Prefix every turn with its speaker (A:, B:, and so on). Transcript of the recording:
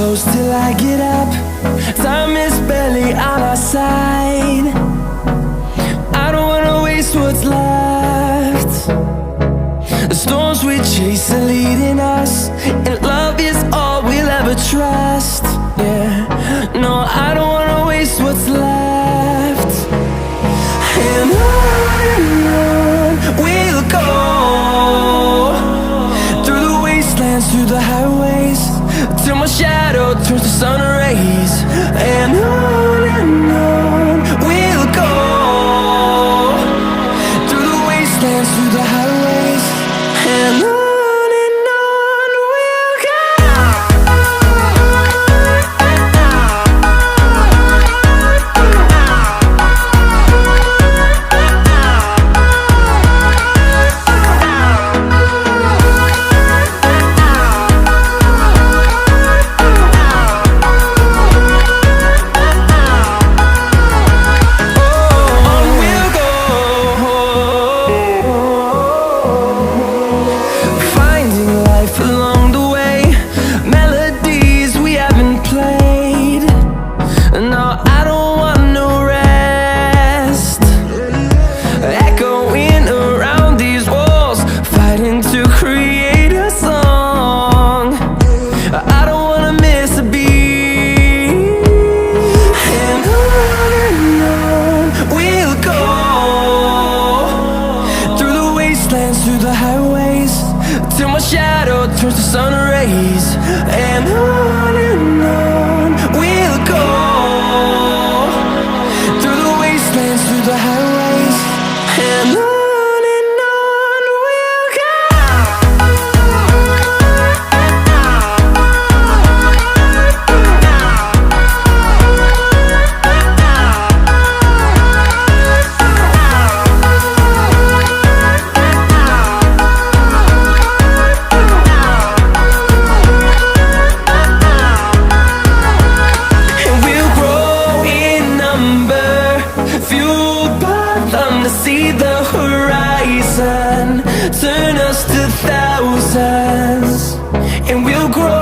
A: close till I get up. Time is barely on our side. I don't wanna waste what's left. The storms we chase are leading us, and love is all we'll ever trust. Yeah, no, I don't wanna waste what's left. And on we'll go, through the wastelands, through the highways, till my shadow turns to sun rays. And on we'll go, through the wastelands, through the highways, and on. Through the highways, till my shadow turns to sun rays. And on we'll go, through the wastelands, through the highways, and on we'll go. See the horizon turn us to thousands, and we'll grow